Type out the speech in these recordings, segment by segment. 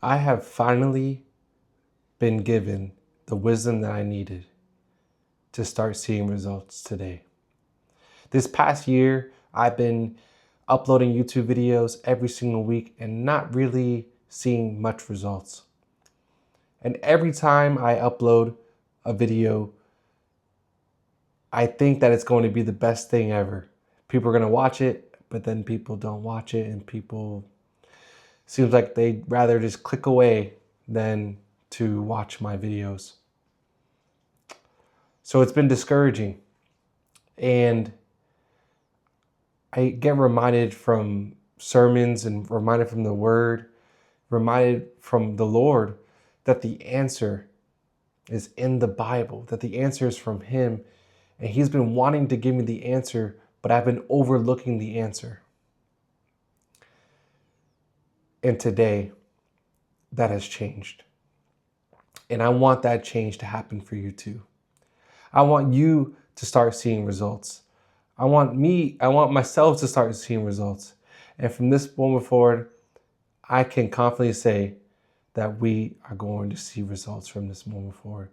I have finally been given the wisdom that I needed to start seeing results today. This past year, I've been uploading YouTube videos every single week and not really seeing much results. And every time I upload a video, I think that it's going to be the best thing ever. People are going to watch it, but then people don't watch it, and people seems like they'd rather just click away than to watch my videos. So it's been discouraging. And I get reminded from sermons and reminded from the word, reminded from the Lord that the answer is in the Bible, that the answer is from Him. And He's been wanting to give me the answer, but I've been overlooking the answer. And today, that has changed. And I want that change to happen for you too. I want you to start seeing results. I want myself to start seeing results. And from this moment forward, I can confidently say that we are going to see results from this moment forward.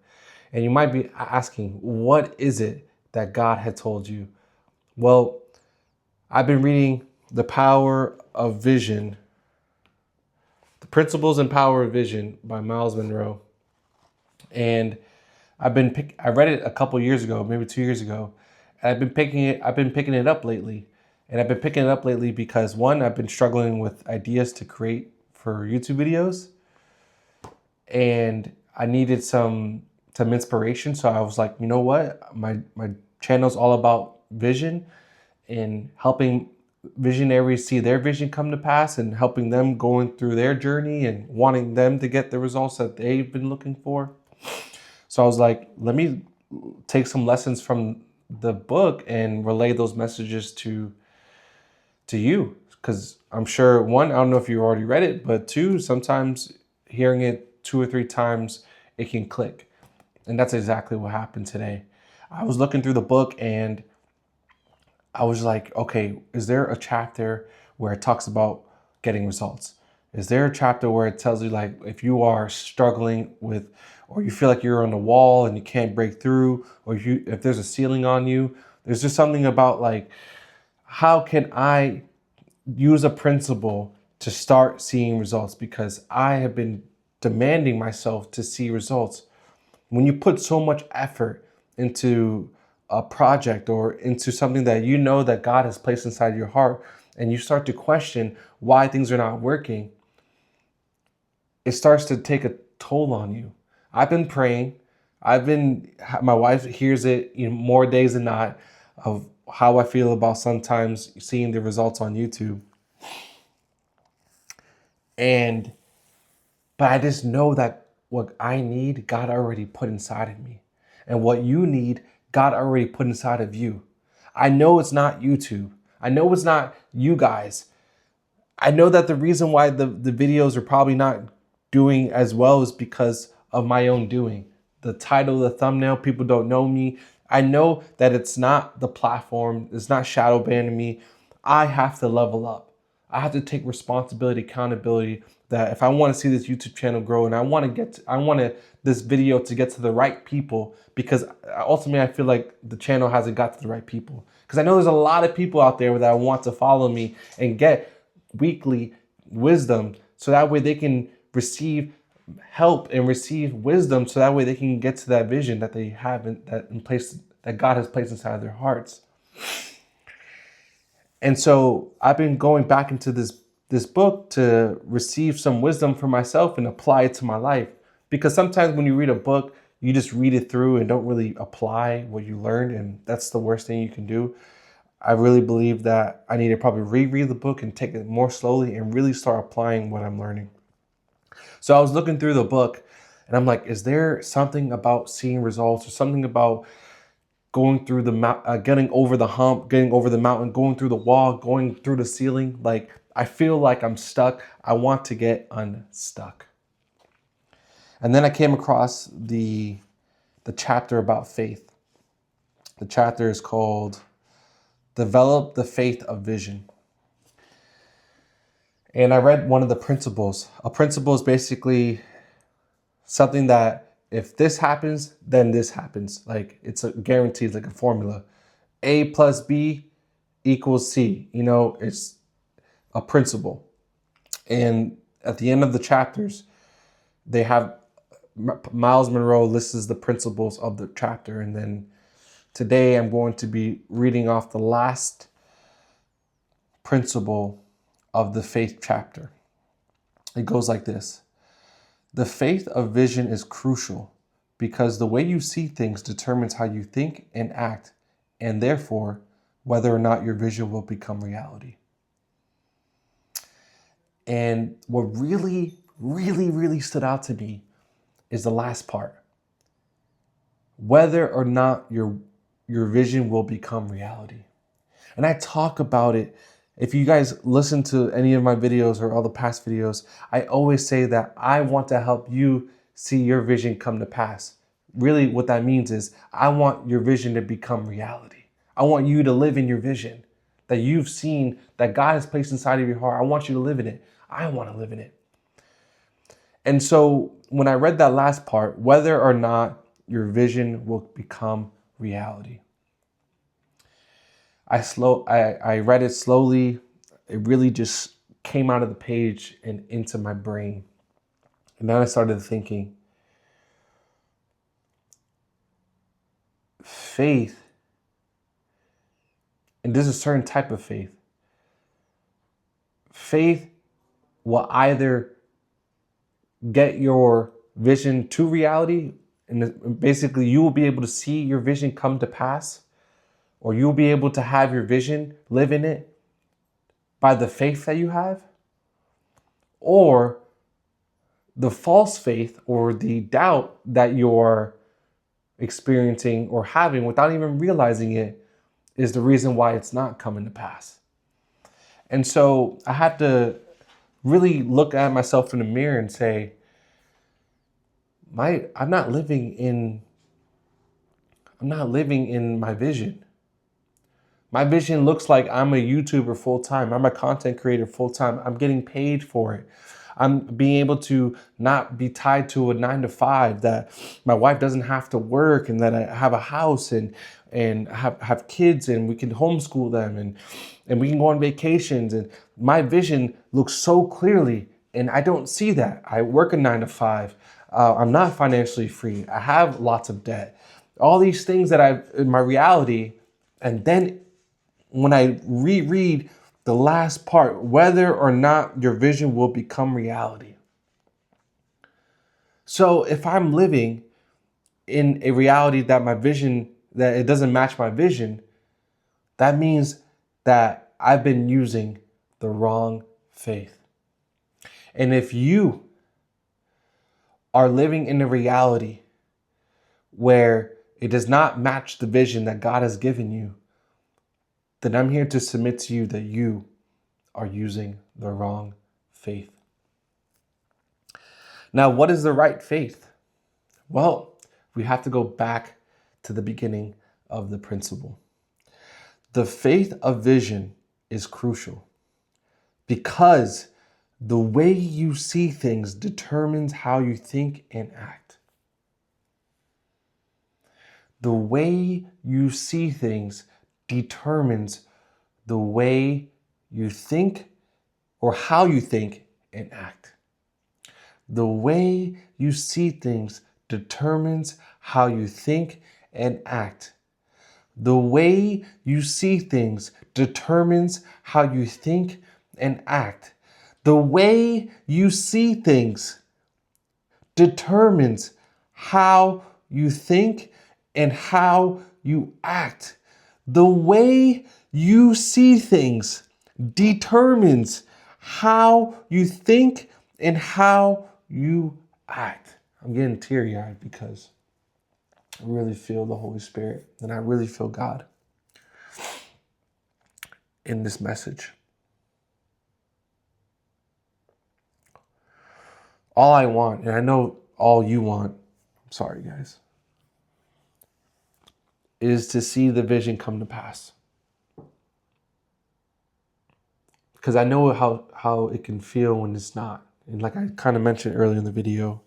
And you might be asking, what is it that God had told you? Well, I've been reading The Power of Vision, The Principles and Power of Vision by Miles Monroe. And I read it a couple years ago, maybe 2 years ago. And I've been picking it up lately. And I've been picking it up lately because one, I've been struggling with ideas to create for YouTube videos. And I needed some inspiration. So I was like, you know what? My channel's all about vision and helping visionaries see their vision come to pass and helping them going through their journey and wanting them to get the results that they've been looking for. So I was like, let me take some lessons from the book and relay those messages to you. Because I'm sure, one, I don't know if you already read it, but two, sometimes hearing it 2 or 3 times, it can click. And that's exactly what happened today. I was looking through the book and I was like, okay, is there a chapter where it talks about getting results? Is there a chapter where it tells you, like, if you are struggling with, or you feel like you're on the wall and you can't break through, or if there's a ceiling on you, there's just something about, like, how can I use a principle to start seeing results? Because I have been demanding myself to see results. When you put so much effort into a project or into something that you know that God has placed inside your heart, and you start to question why things are not working, it starts to take a toll on you. I've been praying. My wife hears it, more days than not, of how I feel about sometimes seeing the results on YouTube. But I just know that what I need, God already put inside of me. And what you need, God already put inside of you. I know it's not YouTube. I know it's not you guys. I know that the reason why the videos are probably not doing as well is because of my own doing. The title, the thumbnail, people don't know me. I know that it's not the platform, it's not shadow banning me. I have to level up. I have to take responsibility, accountability, that if I want to see this YouTube channel grow and I want this video to get to the right people, because ultimately I feel like the channel hasn't got to the right people. Because I know there's a lot of people out there that want to follow me and get weekly wisdom, so that way they can receive help and receive wisdom, so that way they can get to that vision that they have that God has placed inside their hearts. And so I've been going back into this book to receive some wisdom for myself and apply it to my life. Because sometimes when you read a book, you just read it through and don't really apply what you learned, and that's the worst thing you can do. I really believe that I need to probably reread the book and take it more slowly and really start applying what I'm learning. So I was looking through the book and I'm like, is there something about seeing results or something about going through getting over the hump, getting over the mountain, going through the wall, going through the ceiling? Like, I feel like I'm stuck. I want to get unstuck. And then I came across the chapter about faith. The chapter is called Develop the Faith of Vision. And I read one of the principles. A principle is basically something that if this happens, then this happens. Like it's a guaranteed, like a formula. A plus B equals C. You know, it's a principle. And at the end of the chapters, they have Miles Monroe lists the principles of the chapter. And then today I'm going to be reading off the last principle of the faith chapter. It goes like this. The faith of vision is crucial because the way you see things determines how you think and act, and therefore whether or not your vision will become reality. And what really, really, really stood out to me is the last part. Whether or not your vision will become reality. And I talk about it. If you guys listen to any of my videos or all the past videos, I always say that I want to help you see your vision come to pass. Really what that means is I want your vision to become reality. I want you to live in your vision that you've seen, that God has placed inside of your heart. I want you to live in it. I want to live in it. And so when I read that last part, whether or not your vision will become reality, I read it slowly. It really just came out of the page and into my brain. And then I started thinking, faith, and there's a certain type of faith. Faith will either get your vision to reality, and basically you will be able to see your vision come to pass, or you'll be able to have your vision, live in it by the faith that you have, or the false faith or the doubt that you're experiencing or having without even realizing it is the reason why it's not coming to pass. And so I had to really look at myself in the mirror and say, I'm not living in my vision. My vision looks like I'm a YouTuber full time. I'm a content creator full time. I'm getting paid for it. I'm being able to not be tied to a 9 to 5, that my wife doesn't have to work, and that I have a house and have kids, and we can homeschool them, and we can go on vacations. And my vision looks so clearly, and I don't see that. I work a 9 to 5. I'm not financially free. I have lots of debt. All these things that I've in my reality. And then when I reread the last part, whether or not your vision will become reality. So if I'm living in a reality that my vision, that it doesn't match my vision, that means that I've been using the wrong faith. And if you are living in a reality where it does not match the vision that God has given you, then I'm here to submit to you that you are using the wrong faith. Now, what is the right faith? Well, we have to go back to the beginning of the principle. The faith of vision is crucial because the way you see things determines how you think and act. The way you see things determines the way you think or how you think and act. The way you see things determines how you think and act. The way you see things determines how you think and act. The way you see things determines how you think and how you act. The way you see things determines how you think and how you act. I'm getting teary-eyed because I really feel the Holy Spirit and I really feel God in this message. All I want, and I know all you want, I'm sorry guys, is to see the vision come to pass. because I know how it can feel when it's not. And like I kind of mentioned earlier in the video,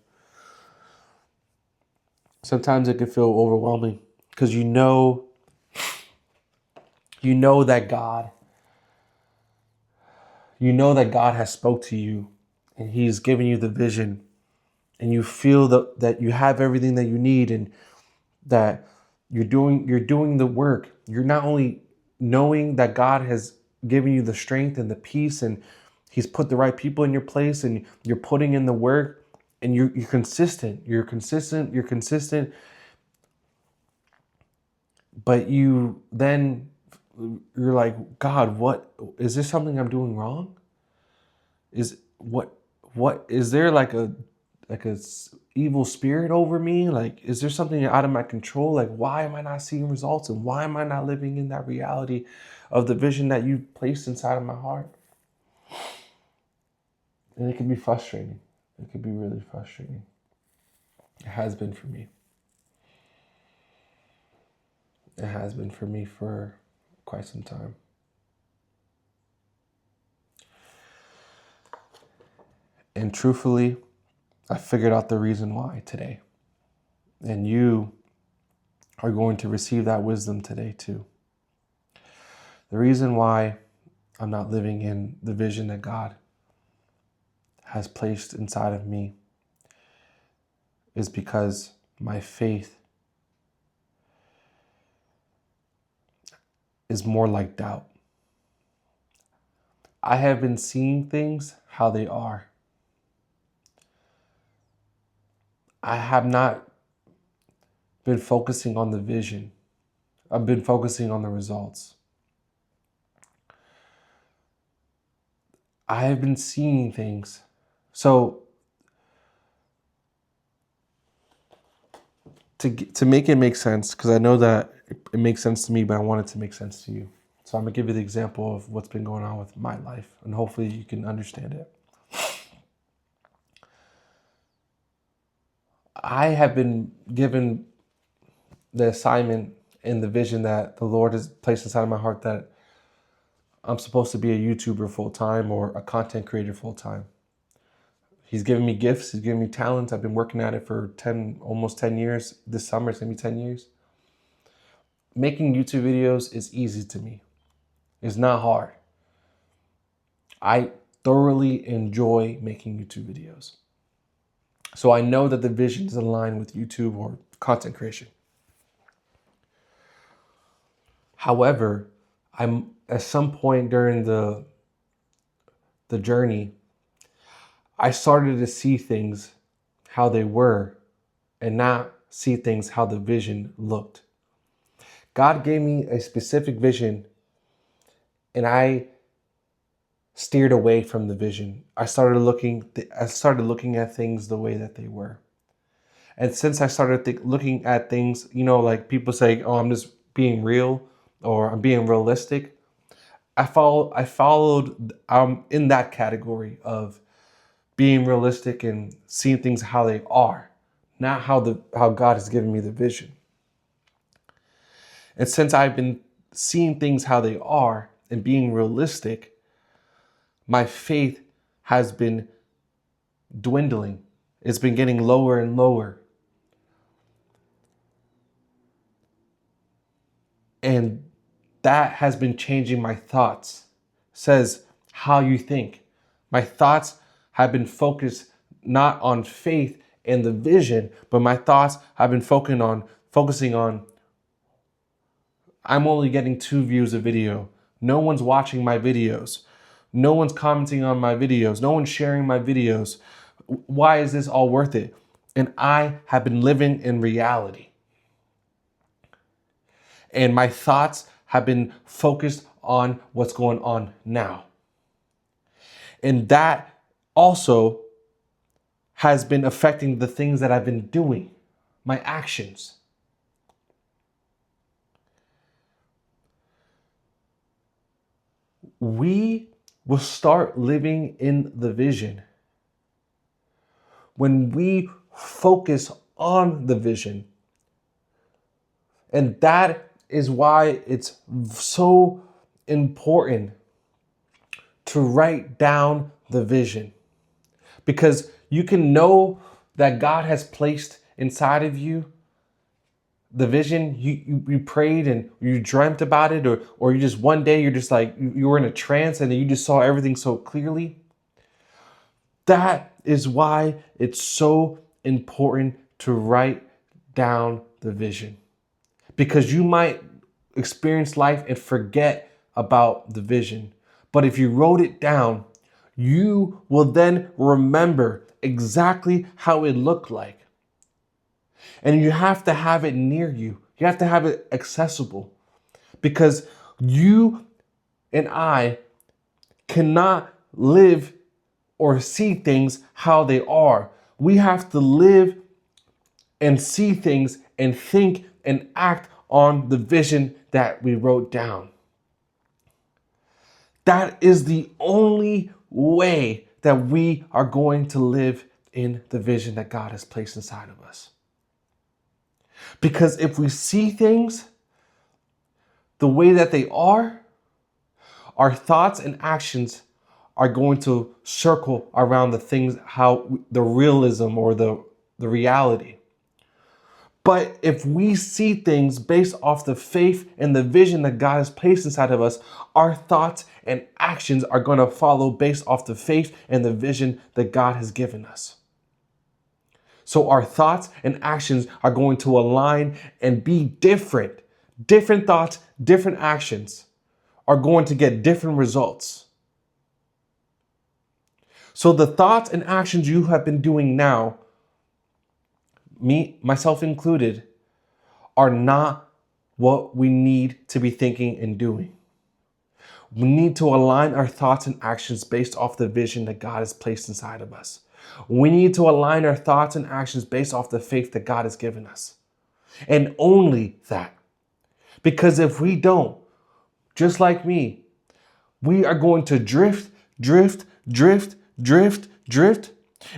sometimes it can feel overwhelming because you know that God has spoke to you and he's given you the vision, and you feel that you have everything that you need, and that you're doing the work. You're not only knowing that God has given you the strength and the peace, and he's put the right people in your place, and you're putting in the work, and you're consistent. You're consistent. But you're like, God, what is there something I'm doing wrong? What is there like a evil spirit over me? Like, is there something out of my control? Like, why am I not seeing results? And why am I not living in that reality of the vision that you placed inside of my heart? And it can be frustrating. It can be really frustrating. It has been for me. It has been for me for quite some time. And truthfully, I figured out the reason why today. And you are going to receive that wisdom today too. The reason why I'm not living in the vision that God has placed inside of me is because my faith is more like doubt. I have been seeing things how they are. I have not been focusing on the vision. I've been focusing on the results. I have been seeing things. So to make it make sense, because I know that it makes sense to me, but I want it to make sense to you. So I'm going to give you the example of what's been going on with my life, and hopefully you can understand it. I have been given the assignment and the vision that the Lord has placed inside of my heart that I'm supposed to be a YouTuber full-time or a content creator full-time. He's given me gifts. He's given me talents. I've been working at it for almost 10 years. This summer, it's going to be 10 years. Making YouTube videos is easy to me. It's not hard. I thoroughly enjoy making YouTube videos. So I know that the vision is aligned with YouTube or content creation. However, I'm at some point during the journey, I started to see things how they were and not see things how the vision looked. God gave me a specific vision, and I steered away from the vision. I started looking at things the way that they were. And since I started looking at things, like people say, oh, I'm just being real or I'm being realistic. I followed in that category of being realistic and seeing things how they are, not how God has given me the vision. And since I've been seeing things how they are and being realistic, my faith has been dwindling. It's been getting lower and lower. And that has been changing my thoughts. Says how you think. My thoughts have been focused not on faith and the vision, but my thoughts have been focusing on I'm only getting 2 views a video. No one's watching my videos. No one's commenting on my videos. No one's sharing my videos. Why is this all worth it? And I have been living in reality. And my thoughts have been focused on what's going on now. And that also has been affecting the things that I've been doing, my actions. We will start living in the vision when we focus on the vision. And that is why it's so important to write down the vision, because you can know that God has placed inside of you the vision. You prayed and you dreamt about it, or you just one day you're just like you were in a trance and then you just saw everything so clearly. That is why it's so important to write down the vision, because you might experience life and forget about the vision. But if you wrote it down, you will then remember exactly how it looked like. And you have to have it near you. You have to have it accessible, because you and I cannot live or see things how they are. We have to live and see things and think and act on the vision that we wrote down. That is the only way that we are going to live in the vision that God has placed inside of us. Because if we see things the way that they are, our thoughts and actions are going to circle around the things, how the realism or the reality. But if we see things based off the faith and the vision that God has placed inside of us, our thoughts and actions are going to follow based off the faith and the vision that God has given us. So our thoughts and actions are going to align and be different. Different thoughts, different actions are going to get different results. So the thoughts and actions you have been doing now, me, myself included, are not what we need to be thinking and doing. We need to align our thoughts and actions based off the vision that God has placed inside of us. We need to align our thoughts and actions based off the faith that God has given us. And only that. Because if we don't, just like me, we are going to drift,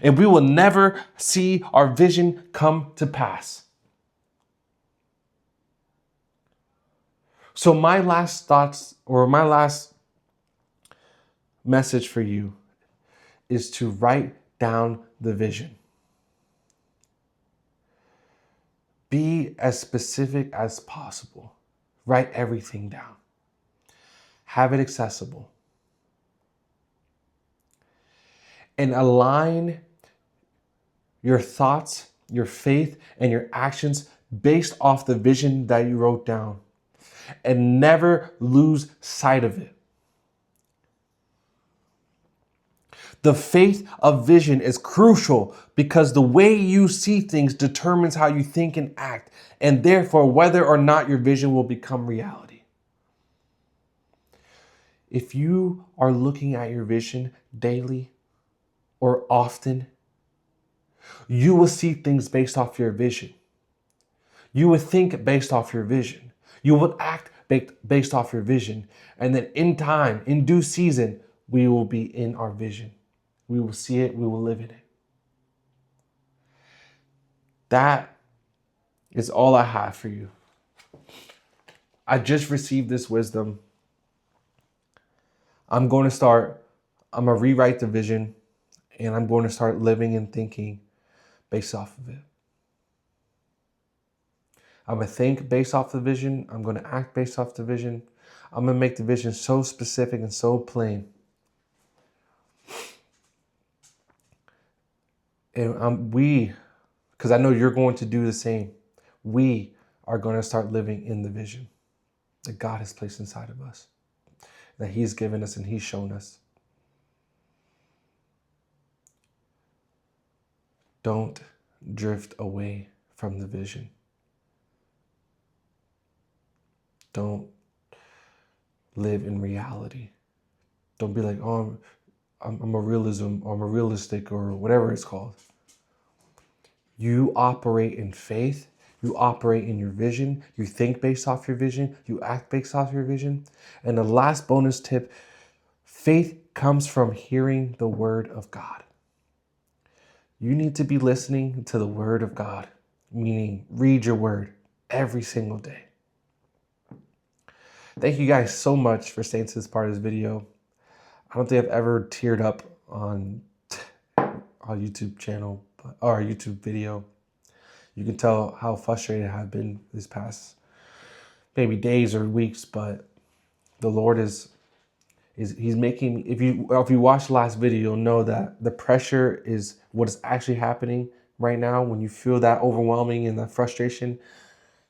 and we will never see our vision come to pass. So my last thoughts, or my last message for you, is to write down the vision. Be as specific as possible. Write everything down. Have it accessible. And align your thoughts, your faith, and your actions based off the vision that you wrote down. And never lose sight of it. The faith of vision is crucial because the way you see things determines how you think and act, and therefore whether or not your vision will become reality. If you are looking at your vision daily or often, you will see things based off your vision. You will think based off your vision. You will act based off your vision. And then in time, in due season, we will be in our vision. We will see it. We will live in it. That is all I have for you. I just received this wisdom. I'm going to rewrite the vision, and I'm going to start living and thinking based off of it. I'm going to think based off the vision. I'm going to act based off the vision. I'm going to make the vision so specific and so plain. And because I know you're going to do the same, we are going to start living in the vision that God has placed inside of us, that He's given us and He's shown us. Don't drift away from the vision. Don't live in reality. Don't be like, oh, I'm a realism, or I'm a realistic, or whatever it's called. You operate in faith. You operate in your vision. You think based off your vision. You act based off your vision. And the last bonus tip, faith comes from hearing the word of God. You need to be listening to the word of God, meaning read your word every single day. Thank you guys so much for staying to this part of this video. I don't think I've ever teared up on our YouTube channel or our YouTube video. You can tell how frustrated I have been these past maybe days or weeks, but the Lord is he's making me, if you watch the last video, you'll know that the pressure is what is actually happening right now. When you feel that overwhelming and that frustration,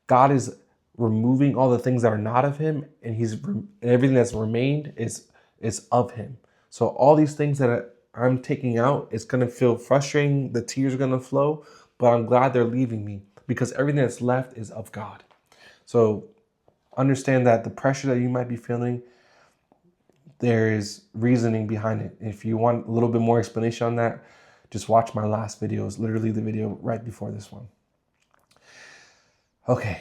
God is removing all the things that are not of him, and everything that's remained is of him. So all these things that I'm taking out, it's going to feel frustrating. The tears are going to flow, but I'm glad they're leaving me because everything that's left is of God. So understand that the pressure that you might be feeling, there is reasoning behind it. If you want a little bit more explanation on that, just watch my last video. It's literally the video right before this one. Okay.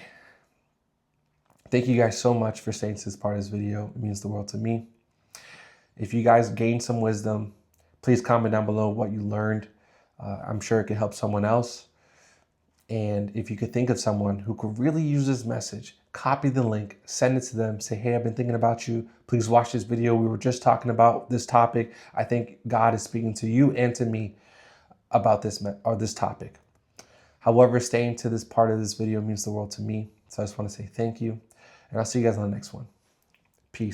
Thank you guys so much for staying to this part of this video. It means the world to me. If you guys gained some wisdom, please comment down below what you learned. I'm sure it could help someone else. And if you could think of someone who could really use this message, copy the link, send it to them, say, hey, I've been thinking about you. Please watch this video. We were just talking about this topic. I think God is speaking to you and to me about this topic. However, staying to this part of this video means the world to me. So I just want to say thank you. And I'll see you guys on the next one. Peace.